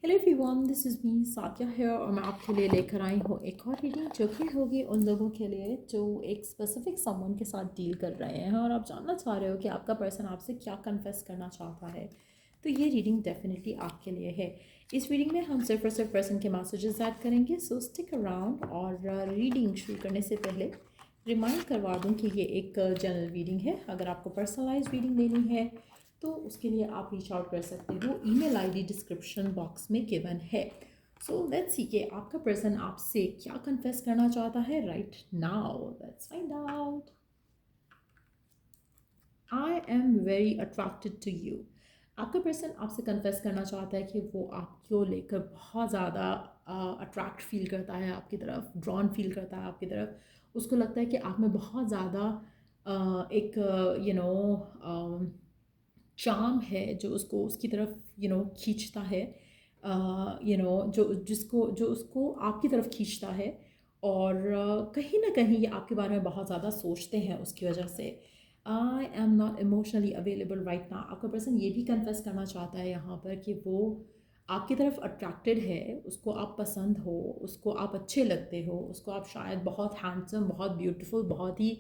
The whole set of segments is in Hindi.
Hello everyone, this is me Saathiya है और मैं आपके लिए लेकर आई हूँ एक और रीडिंग जो कि होगी उन लोगों के लिए जो एक स्पेसिफिक समवन के साथ डील कर रहे हैं और आप जानना चाह रहे हो कि आपका पर्सन आपसे क्या कन्फेस करना चाहता है। तो ये रीडिंग डेफिनेटली आपके लिए है। इस रीडिंग में हम सिर्फ और सिर्फ पर्सन के मैसेजेस ऐड करेंगे, सो स्टिक अराउंड। और रीडिंग शुरू करने से पहले रिमाइंड करवा दूँ कि ये एक जनरल रीडिंग है। अगर आपको पर्सनलाइज रीडिंग लेनी है तो उसके लिए आप रीच आउट कर सकते हो। ईमेल आईडी डिस्क्रिप्शन बॉक्स में गिवन है। सो लेट्स सी कि आपका पर्सन आपसे क्या कन्फेस करना चाहता है right now. Let's find out. I am very attracted to you. आपका पर्सन आपसे कन्फेस करना चाहता है कि वो आपको लेकर बहुत ज़्यादा अट्रैक्ट फील करता है, आपकी तरफ ड्रॉन फील करता है आपकी तरफ। उसको लगता है कि आप में बहुत ज़्यादा एक चार्म है जो उसको उसकी तरफ खींचता है। जो उसको आपकी तरफ खींचता है। और कहीं ना कहीं ये आपके बारे में बहुत ज़्यादा सोचते हैं उसकी वजह से। I am not emotionally available right now. आपका पर्सन ये भी कन्फेस करना चाहता है यहाँ पर कि वो आपकी तरफ अट्रैक्टेड है, उसको आप पसंद हो, उसको आप अच्छे लगते हो, उसको आप शायद बहुत हैंडसम, बहुत ब्यूटीफुल, बहुत ही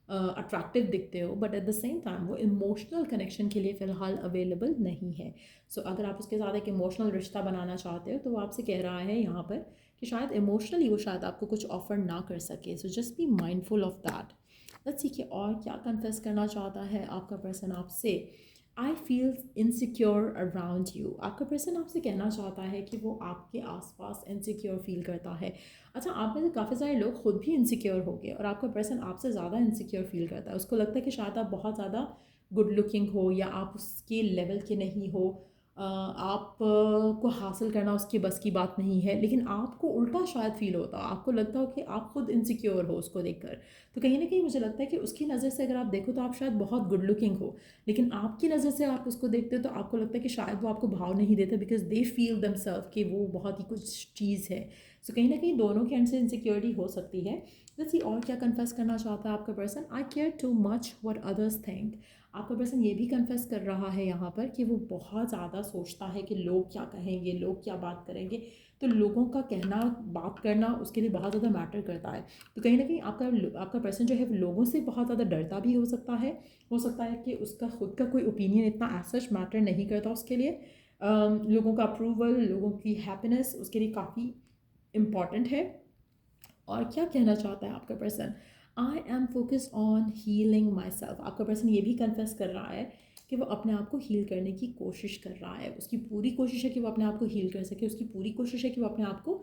अट्रैक्टिव दिखते हो, but at the same time वो इमोशनल कनेक्शन के लिए फ़िलहाल अवेलेबल नहीं है। सो अगर आप उसके साथ एक इमोशनल रिश्ता बनाना चाहते हो तो वो आपसे कह रहा है यहाँ पर कि शायद इमोशनली वो शायद आपको कुछ ऑफर ना कर सके। So just be mindful of that. Let's see कि और क्या कन्फेस करना चाहता है आपका पर्सन आपसे। I feel insecure around you. आपका पर्सन आपसे कहना चाहता है कि वो आपके आसपास इनसिक्योर फील करता है। अच्छा, आप में से काफ़ी सारे लोग खुद भी इनसिक्योर हो गए और आपका पर्सन आपसे ज़्यादा इनसिक्योर फील करता है। उसको लगता है कि शायद आप बहुत ज़्यादा गुड लुकिंग हो या आप उसके लेवल के नहीं हो। आप को हासिल करना उसकी बस की बात नहीं है, लेकिन आपको उल्टा शायद फील होता हो, आपको लगता हो कि आप खुद इनसिक्योर हो उसको देखकर। तो कहीं ना कहीं मुझे लगता है कि उसकी नज़र से अगर आप देखो तो आप शायद बहुत गुड लुकिंग हो, लेकिन आपकी नज़र से आप उसको देखते हो तो आपको लगता है कि शायद वो आपको भाव नहीं देते बिकॉज दे फील दमसेल्फ कि वो बहुत ही कुछ चीज़ है। सो कहीं ना कहीं दोनों के एंड से इनसिक्योरिटी हो सकती है। लेट्स सी और क्या कन्फेस करना चाहता है आपका person. I care too much what others think. आपका पर्सन ये भी कन्फेस कर रहा है यहाँ पर कि वो बहुत ज़्यादा सोचता है कि लोग क्या कहेंगे, लोग क्या बात करेंगे। तो लोगों का कहना, बात करना उसके लिए बहुत ज़्यादा मैटर करता है। तो कहीं ना कहीं आपका आपका पर्सन जो है वो लोगों से बहुत ज़्यादा डरता भी हो सकता है। हो सकता है कि उसका खुद का कोई ओपिनियन इतना एज सच मैटर नहीं करता उसके लिए। लोगों का अप्रूवल, लोगों की हैप्पीनेस उसके लिए काफ़ी इम्पॉर्टेंट है। और क्या कहना चाहता है आपका person. I am focused on healing my self. आपका पर्सन ये भी कन्फेस कर रहा है कि वो अपने आप को हील करने की कोशिश कर रहा है। उसकी पूरी कोशिश है कि वो अपने आप को हील कर सके, उसकी पूरी कोशिश है कि वो अपने आप को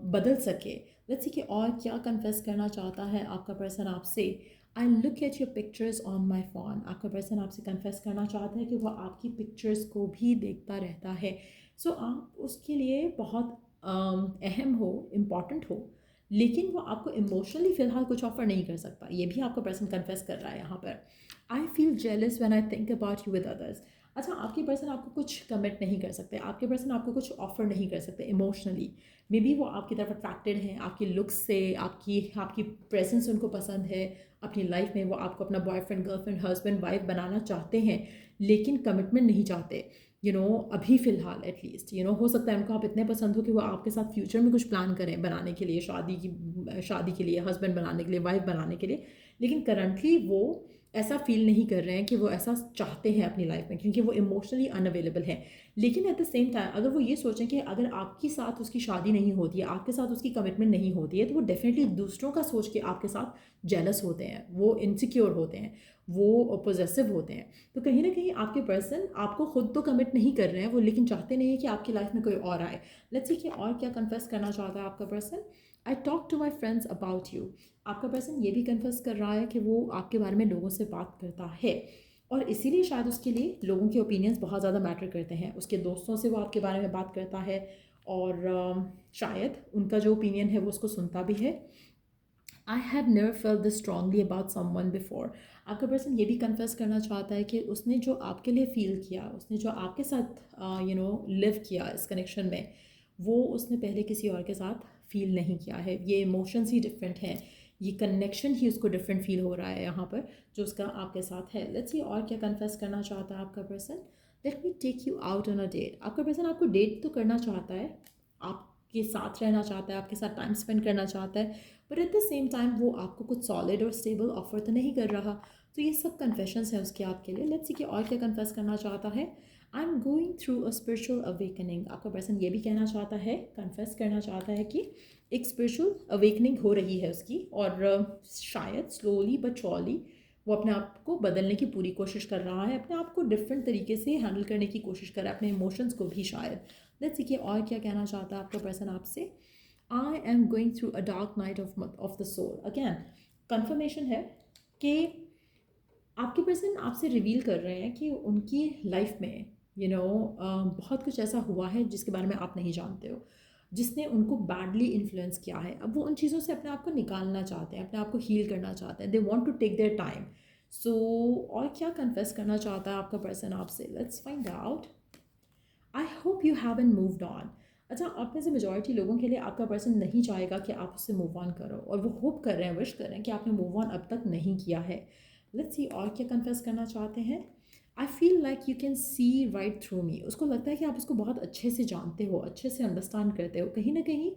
बदल सके। लेट्स सी कि और क्या कन्फेस करना चाहता है आपका पर्सन आपसे। I look at your pictures on my phone. आपका पर्सन आपसे कन्फेस करना चाहता है कि वह आपकी पिक्चर्स को भी देखता रहता है। सो आप उसके लिए बहुत अहम हो, इम्पॉर्टेंट हो, लेकिन वो आपको इमोशनली फ़िलहाल कुछ ऑफ़र नहीं कर सकता। ये भी आपका पर्सन कन्फेस कर रहा है यहाँ पर। I feel jealous when I think about you with others. अच्छा, आपके पर्सन आपको कुछ कमिट नहीं कर सकते, आपके पर्सन आपको कुछ ऑफ़र नहीं कर सकते इमोशनली। मे बी वो आपकी तरफ अट्रैक्टेड हैं आपकी लुक्स से, आपकी आपकी प्रेजेंस उनको पसंद है अपनी लाइफ में। वो आपको अपना बॉयफ्रेंड, गर्लफ्रेंड, हस्बैंड, वाइफ बनाना चाहते हैं, लेकिन कमिटमेंट नहीं चाहते। अभी फ़िलहाल एटलीस्ट हो सकता है उनको आप इतने पसंद हो कि वो आपके साथ फ्यूचर में कुछ प्लान करें बनाने के लिए, शादी के लिए, हस्बैंड बनाने के लिए, वाइफ बनाने के लिए। लेकिन करंटली वो ऐसा फील नहीं कर रहे हैं कि वो ऐसा चाहते हैं अपनी लाइफ में, क्योंकि वो इमोशनली अनअवेलेबल है। लेकिन एट द सेम टाइम अगर वो ये सोचें कि अगर आपके साथ उसकी शादी नहीं होती है, आपके साथ उसकी कमिटमेंट नहीं होती है, तो वो डेफिनेटली दूसरों का सोच के आपके साथ जेलस होते हैं, वो इनसिक्योर होते हैं, वो पॉजेसिव होते हैं। तो कहीं ना कहीं आपके पर्सन आपको खुद तो कमिट नहीं कर रहे हैं वो, लेकिन चाहते नहीं है कि आपकी लाइफ में कोई और आए। लेट्स सी कि और क्या कन्फेस करना चाहता है आपका person. I talk to my friends about you. आपका पर्सन ये भी कन्फेस कर रहा है कि वो आपके बारे में लोगों से बात करता है, और इसीलिए शायद उसके लिए लोगों के ओपिनियंस बहुत ज़्यादा मैटर करते हैं। उसके दोस्तों से वो आपके बारे में बात करता है और शायद उनका जो ओपिनियन है वो उसको सुनता भी है। I have never felt this strongly about someone before. आपका पर्सन ये भी कन्फेस करना चाहता है कि उसने जो आपके लिए फ़ील किया, उसने जो आपके साथ लिव किया इस कनेक्शन में, वो उसने पहले किसी और के साथ फ़ील नहीं किया है। ये इमोशंस ही डिफरेंट हैं, ये कनेक्शन ही उसको डिफरेंट फील हो रहा है यहाँ पर जो उसका आपके साथ है। लेट्स सी और क्या कन्फेस करना चाहता है आपका person. Let me take you out on a date. आपका पर्सन आपको डेट तो करना चाहता है, आपके साथ रहना चाहता है, आपके साथ टाइम स्पेंड करना चाहता है, but at the same time वो आपको कुछ सॉलिड और स्टेबल ऑफर तो नहीं कर रहा। तो ये सब कन्फेशंस है उसके आपके लिए। लेट्स सी कि और क्या कन्फेस करना चाहता है। आई am going through a spiritual awakening. आपका पर्सन ये भी कहना चाहता है, कन्फेस करना चाहता है कि एक स्पिरिचुअल अवेकनिंग हो रही है उसकी, और शायद स्लोली बट श्योरली वो अपने आप को बदलने की पूरी कोशिश कर रहा है, अपने आप को डिफरेंट तरीके से हैंडल करने की कोशिश कर रहा है, अपने इमोशंस को भी शायद। लेट्स सी कि और क्या कहना चाहता है आपका पर्सन आपसे। I am going through a dark night of the soul. Again confirmation है कि आपके पर्सन आपसे रिवील कर रहे हैं कि उनकी लाइफ में बहुत कुछ ऐसा हुआ है जिसके बारे में आप नहीं जानते हो, जिसने उनको बैडली इन्फ्लुएंस किया है। अब वो उन चीज़ों से अपने आप को निकालना चाहते हैं, अपने आप को हील करना चाहते हैं। They want to take their time. So और क्या कन्फेस करना चाहता है आपका पर्सन आपसे, let's find out. I hope you have an moved on. अच्छा, आप में से मेजॉरिटी लोगों के लिए आपका पर्सन नहीं चाहेगा कि आप उससे मूव ऑन करो, और वो होप कर रहे हैं, विश कर रहे हैं कि आपने मूव ऑन अब तक नहीं किया है। लेट्स सी और क्या कन्फेस करना चाहते हैं। I feel like you can see right through me. उसको लगता है कि आप उसको बहुत अच्छे से जानते हो, अच्छे से अंडरस्टैंड करते हो। कहीं ना कहीं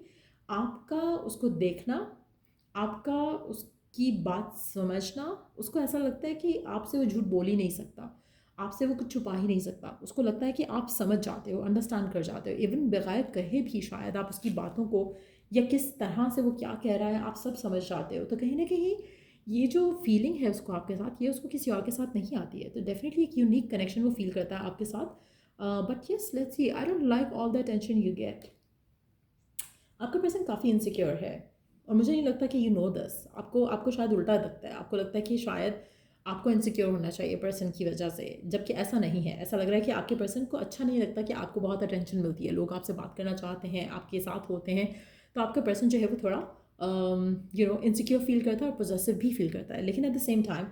आपका उसको देखना, आपका उसकी बात समझना, उसको ऐसा लगता है कि आपसे वो झूठ बोल ही नहीं सकता, आपसे वो कुछ छुपा ही नहीं सकता। उसको लगता है कि आप समझ जाते हो, अंडरस्टैंड कर जाते हो, इवन बगैर कहे भी शायद आप उसकी बातों को, या किस तरह से वो क्या कह रहा है, आप सब समझ जाते हो। तो कहीं ना कहीं ये जो फीलिंग है उसको आपके साथ, ये उसको किसी और के साथ नहीं आती है। तो डेफिनेटली एक यूनिक कनेक्शन वो फील करता है आपके साथ। But yes, let's see, I don't like all the tension you get. आपका पर्सन काफ़ी इनसिक्योर है, और मुझे नहीं लगता कि यू नो दिस। आपको आपको शायद उल्टा लगता है, आपको लगता है कि शायद आपको इनसिक्योर होना चाहिए पर्सन की वजह से, जबकि ऐसा नहीं है। ऐसा लग रहा है कि आपके पर्सन को अच्छा नहीं लगता कि आपको बहुत अटेंशन मिलती है, लोग आपसे बात करना चाहते हैं, आपके साथ होते हैं। तो आपका पर्सन जो है वो थोड़ा इनसिक्योर फील करता है और पोजेसिव भी फील करता है। लेकिन एट द सेम टाइम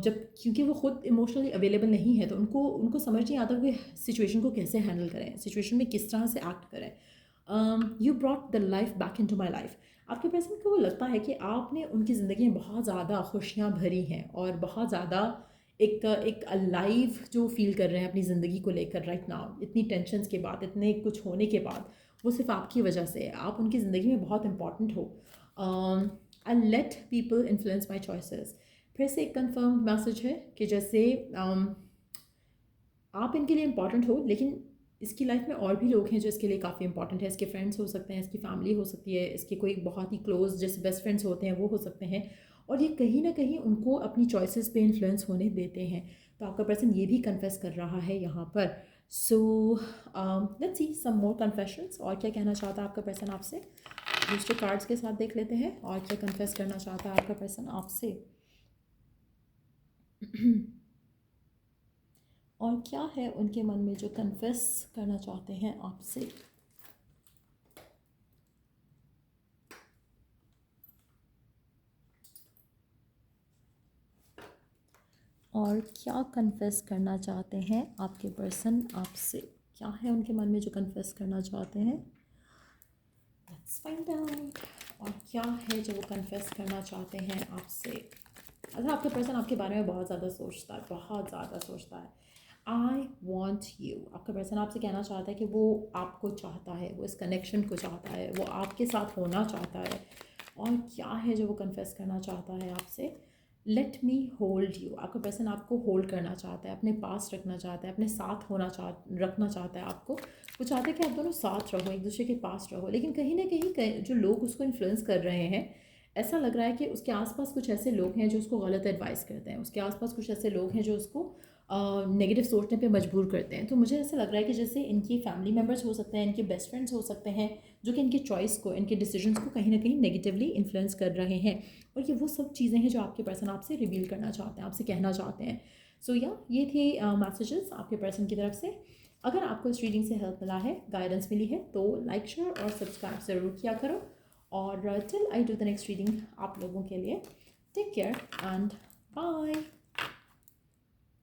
जब, क्योंकि वो खुद इमोशनली अवेलेबल नहीं है, तो उनको उनको समझ नहीं आता कि सिचुएशन को कैसे हैंडल करें, सिचुएशन में किस तरह से एक्ट करें। You brought the life back into my life. आपके पर्सन को वो लगता है कि आपने उनकी ज़िंदगी में बहुत ज़्यादा खुशियाँ भरी हैं, और बहुत ज़्यादा एक एक अलाइव जो फील कर रहे हैं अपनी ज़िंदगी को लेकर राइट नाउ। इतनी टेंशन्स के बाद, इतने कुछ होने के बाद, वो सिर्फ आपकी वजह से है, आप उनकी ज़िंदगी में बहुत इंपॉर्टेंट हो। I let people influence my choices. फिर से एक कन्फर्म मैसेज है कि जैसे आप इनके लिए इम्पॉर्टेंट हो, लेकिन इसकी लाइफ में और भी लोग हैं जो इसके लिए काफ़ी इंपॉर्टेंट है। इसके फ्रेंड्स हो सकते हैं, इसकी फैमिली हो सकती है, इसके कोई बहुत ही क्लोज जैसे बेस्ट फ्रेंड्स होते हैं वो हो सकते हैं, और ये कहीं ना कहीं उनको अपनी चॉइसेस पे इन्फ्लुएंस होने देते हैं। तो आपका पर्सन ये भी कन्फेस कर रहा है यहाँ पर। So let's see some more confessions. और क्या कहना चाहता है आपका पर्सन आपसे, दूसरे कार्ड्स के साथ देख लेते हैं और क्या कन्फेस करना चाहता है आपका पर्सन आपसे। और क्या है उनके मन में जो कन्फेस करना चाहते हैं आपसे। और क्या कन्फेस करना चाहते हैं आपके पर्सन आपसे, क्या है उनके मन में जो कन्फेस करना चाहते हैं। Let's find out. और क्या है जो वो कन्फेस करना चाहते हैं आपसे। अच्छा, आपका पर्सन आपके बारे में बहुत ज़्यादा सोचता है, बहुत ज़्यादा सोचता है। I want you. आपका पर्सन आपसे कहना चाहता है कि वो आपको चाहता है, वो इस कनेक्शन को चाहता है, वो आपके साथ होना चाहता है। और क्या है जो वो कन्फेस करना चाहता है आपसे। Let me hold you. आपका पर्सन आपको होल्ड करना चाहता है, अपने पास रखना चाहता है, अपने साथ रखना चाहता है आपको। वो चाहता है कि आप दोनों साथ रहो, एक दूसरे के पास रहो। लेकिन कहीं ना कहीं जो लोग उसको इन्फ्लुएंस कर रहे हैं, ऐसा लग रहा है कि उसके आसपास कुछ ऐसे लोग हैं जो उसको गलत एडवाइस करते हैं, उसके आसपास कुछ ऐसे लोग हैं जो उसको नेगेटिव सोचने पे मजबूर करते हैं। तो मुझे ऐसा लग रहा है कि जैसे इनकी फैमिली मेम्बर्स हो सकते हैं, इनके बेस्ट फ्रेंड्स हो सकते हैं, जो कि इनके चॉइस को, इनके डिसीजंस को कहीं ना कहीं नेगेटिवली इन्फ्लुएंस कर रहे हैं। और ये वो सब चीज़ें हैं जो आपके पर्सन आपसे रिवील करना चाहते हैं, आपसे कहना चाहते हैं। सो या ये थे मैसेजेस आपके पर्सन की तरफ से। अगर आपको इस रीडिंग से हेल्प मिला है, गाइडेंस मिली है, तो लाइक, शेयर और सब्सक्राइब ज़रूर किया करो। और till I do the next reading आप लोगों के लिए, टेक केयर एंड बाय।